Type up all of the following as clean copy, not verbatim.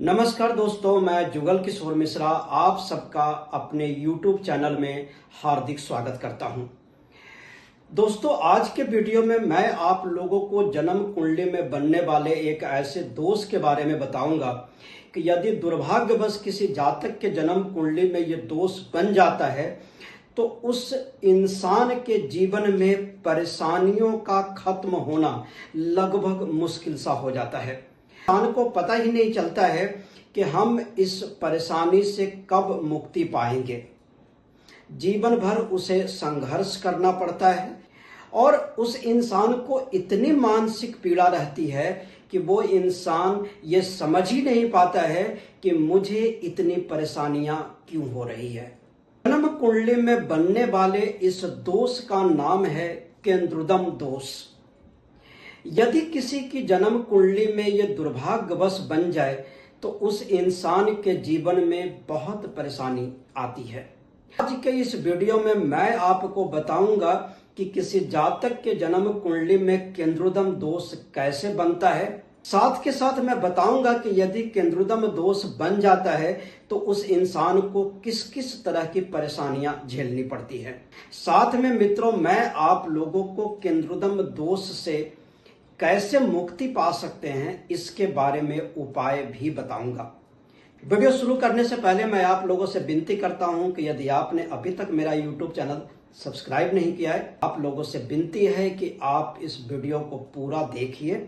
नमस्कार दोस्तों, मैं जुगल किशोर मिश्रा आप सबका अपने YouTube चैनल में हार्दिक स्वागत करता हूं। दोस्तों, आज के वीडियो में मैं आप लोगों को जन्म कुंडली में बनने वाले एक ऐसे दोष के बारे में बताऊंगा कि यदि दुर्भाग्यवश किसी जातक के जन्म कुंडली में ये दोष बन जाता है तो उस इंसान के जीवन में परेशानियों का खत्म होना लगभग मुश्किल सा हो जाता है। इंसान को पता ही नहीं चलता है कि हम इस परेशानी से कब मुक्ति पाएंगे। जीवन भर उसे संघर्ष करना पड़ता है और उस इंसान को इतनी मानसिक पीड़ा रहती है कि वो इंसान ये समझ ही नहीं पाता है कि मुझे इतनी परेशानियां क्यों हो रही है। जन्म कुंडली में बनने वाले इस दोष का नाम है केंद्रुदम दोष। यदि किसी की जन्म कुंडली में यह दुर्भाग्यवश बन जाए तो उस इंसान के जीवन में बहुत परेशानी आती है। आज के इस वीडियो में मैं आपको बताऊंगा कि किसी जातक के जन्म कुंडली में केंद्रुदम दोष कैसे बनता है। साथ के साथ मैं बताऊंगा कि यदि केंद्रुदम दोष बन जाता है तो उस इंसान को किस किस तरह की परेशानियां झेलनी पड़ती है। साथ में मित्रों, मैं आप लोगों को केंद्रुदम दोष से कैसे मुक्ति पा सकते हैं इसके बारे में उपाय भी बताऊंगा। वीडियो शुरू करने से पहले मैं आप लोगों से विनती करता हूं कि यदि आपने अभी तक मेरा YouTube चैनल सब्सक्राइब नहीं किया है, आप लोगों से विनती है कि आप इस वीडियो को पूरा देखिए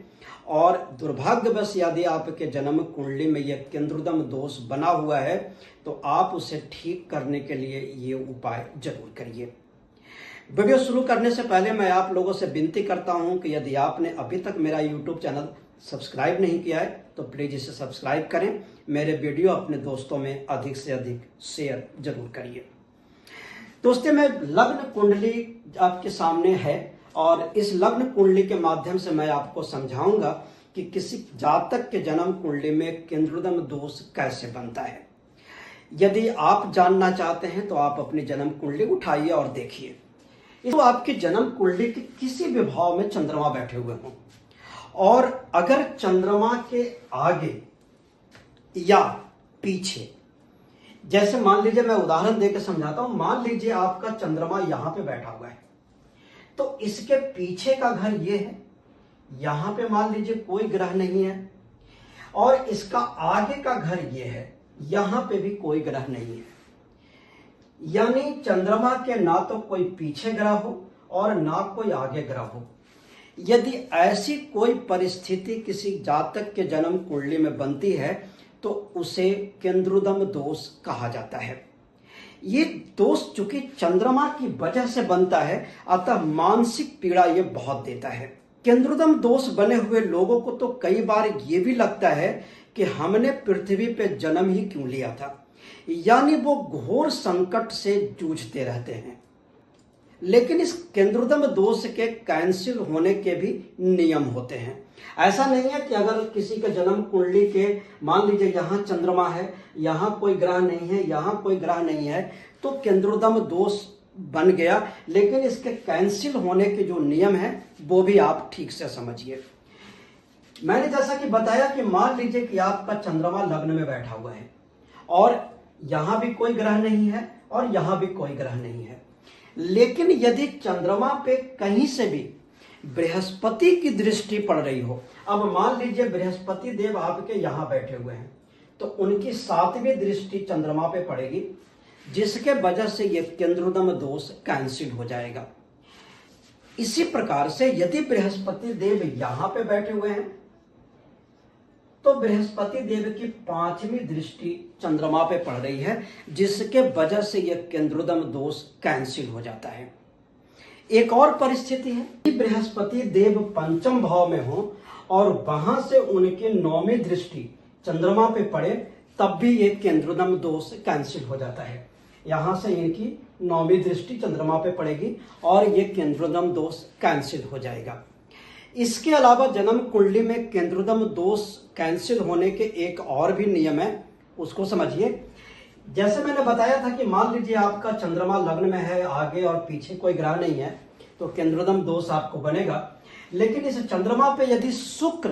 और दुर्भाग्यवश यदि आपके जन्म कुंडली में यह केंद्रुदम दोष बना हुआ है तो आप उसे ठीक करने के लिए ये उपाय जरूर करिए। वीडियो शुरू करने से पहले मैं आप लोगों से विनती करता हूं कि यदि आपने अभी तक मेरा YouTube चैनल सब्सक्राइब नहीं किया है तो प्लीज इसे सब्सक्राइब करें। मेरे वीडियो अपने दोस्तों में अधिक से अधिक शेयर जरूर करिए। दोस्तों, मैं लग्न कुंडली आपके सामने है और इस लग्न कुंडली के माध्यम से मैं आपको समझाऊंगा कि किसी जातक के जन्म कुंडली में केंद्रुदम दोष कैसे बनता है। यदि आप जानना चाहते हैं तो आप अपनी जन्म कुंडली उठाइए और देखिए। तो आपके जन्म कुंडली के किसी भी भाव में चंद्रमा बैठे हुए हों और अगर चंद्रमा के आगे या पीछे, जैसे मान लीजिए, मैं उदाहरण देकर समझाता हूं। मान लीजिए आपका चंद्रमा यहां पे बैठा हुआ है तो इसके पीछे का घर ये है, यहां पे मान लीजिए कोई ग्रह नहीं है और इसका आगे का घर ये है, यहां पे भी कोई ग्रह नहीं है। यानी चंद्रमा के ना तो कोई पीछे ग्रह हो और ना कोई आगे ग्रह हो। यदि ऐसी कोई परिस्थिति किसी जातक के जन्म कुंडली में बनती है तो उसे केंद्रुदम दोष कहा जाता है। ये दोष चूंकि चंद्रमा की वजह से बनता है, अतः मानसिक पीड़ा ये बहुत देता है। केंद्रुदम दोष बने हुए लोगों को तो कई बार ये भी लगता है कि हमने पृथ्वी पे जन्म ही क्यों लिया था, यानी वो घोर संकट से जूझते रहते हैं। लेकिन इस केंद्रुदम दोष के कैंसिल होने के भी नियम होते हैं। ऐसा नहीं है कि अगर किसी के जन्म कुंडली के, मान लीजिए यहां चंद्रमा है, यहां कोई ग्रह नहीं है, यहां कोई ग्रह नहीं है, तो केंद्रुदम दोष बन गया। लेकिन इसके कैंसिल होने के जो नियम है वो भी आप ठीक से समझिए। मैंने जैसा कि बताया कि मान लीजिए कि आपका चंद्रमा लग्न में बैठा हुआ है और यहां भी कोई ग्रह नहीं है और यहां भी कोई ग्रह नहीं है, लेकिन यदि चंद्रमा पे कहीं से भी बृहस्पति की दृष्टि पड़ रही हो, अब मान लीजिए बृहस्पति देव आपके यहां बैठे हुए हैं तो उनकी 7वीं दृष्टि चंद्रमा पे पड़ेगी, जिसके वजह से यह केंद्रुदम दोष कैंसिल हो जाएगा। इसी प्रकार से यदि बृहस्पति देव यहां पे बैठे हुए हैं तो बृहस्पति देव की 5वीं दृष्टि चंद्रमा पे पड़ रही है, जिसके वजह से यह केंद्रुदम दोष कैंसिल हो जाता है। एक और परिस्थिति है कि बृहस्पति देव 5म भाव में हो और वहां से उनकी 9वीं दृष्टि चंद्रमा पे पड़े, तब भी यह केंद्रुदम दोष कैंसिल हो जाता है। यहां से इनकी 9वीं दृष्टि चंद्रमा पे पड़ेगी और यह केंद्रुदम दोष कैंसिल हो जाएगा। इसके अलावा जन्म कुंडली में केंद्रुदम दोष कैंसिल होने के एक और भी नियम है, उसको समझिए। जैसे मैंने बताया था कि मान लीजिए आपका चंद्रमा लग्न में है, आगे और पीछे कोई ग्रह नहीं है, तो केंद्रुदम दोष आपको बनेगा। लेकिन इस चंद्रमा पे यदि शुक्र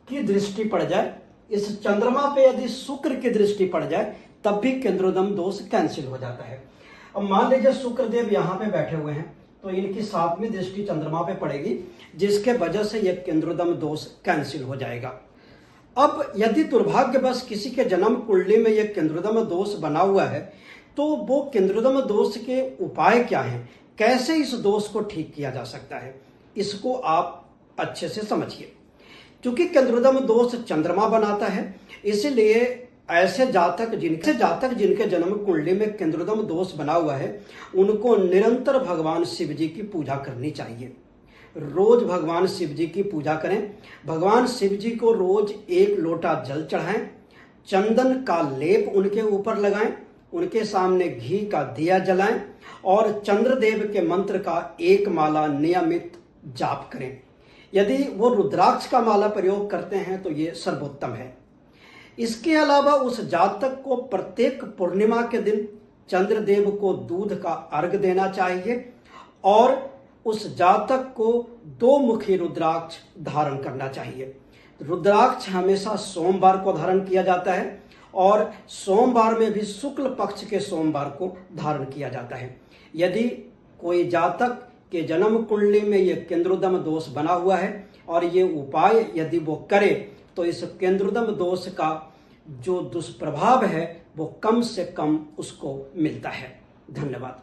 की दृष्टि पड़ जाए, इस चंद्रमा पे यदि शुक्र की दृष्टि पड़ जाए तब भी केंद्रोदम दोष कैंसिल हो जाता है। अब मान लीजिए शुक्रदेव यहाँ पे बैठे हुए हैं तो इनकी 7वीं दृष्टि चंद्रमा पे पड़ेगी, जिसके वजह से यह केंद्रोदम दोष कैंसिल हो जाएगा। अब यदि दुर्भाग्यवश किसी के जन्म कुंडली में यह केंद्रोदम दोष बना हुआ है तो वो केंद्रोदम दोष के उपाय क्या हैं, कैसे इस दोष को ठीक किया जा सकता है, इसको आप अच्छे से समझिए। क्योंकि केंद्रोदम दोष चंद्रमा बनाता है, इसलिए ऐसे जातक जिनके जन्म कुंडली में केंद्रोदम दोष बना हुआ है उनको निरंतर भगवान शिव जी की पूजा करनी चाहिए। रोज भगवान शिव जी की पूजा करें। भगवान शिव जी को रोज 1 लोटा जल चढ़ाएं, चंदन का लेप उनके ऊपर लगाएं, उनके सामने घी का दिया जलाएं और चंद्रदेव के मंत्र का 1 माला नियमित जाप करें। यदि वो रुद्राक्ष का माला प्रयोग करते हैं तो ये सर्वोत्तम है। इसके अलावा उस जातक को प्रत्येक पूर्णिमा के दिन चंद्रदेव को दूध का अर्घ देना चाहिए और उस जातक को 2 मुखी रुद्राक्ष धारण करना चाहिए। रुद्राक्ष हमेशा सोमवार को धारण किया जाता है और सोमवार में भी शुक्ल पक्ष के सोमवार को धारण किया जाता है। यदि कोई जातक के जन्म कुंडली में यह केंद्रोदम दोष बना हुआ है और ये उपाय यदि वो करे तो इस केंद्रोदम दोष का जो दुष्प्रभाव है वो कम से कम उसको मिलता है। धन्यवाद।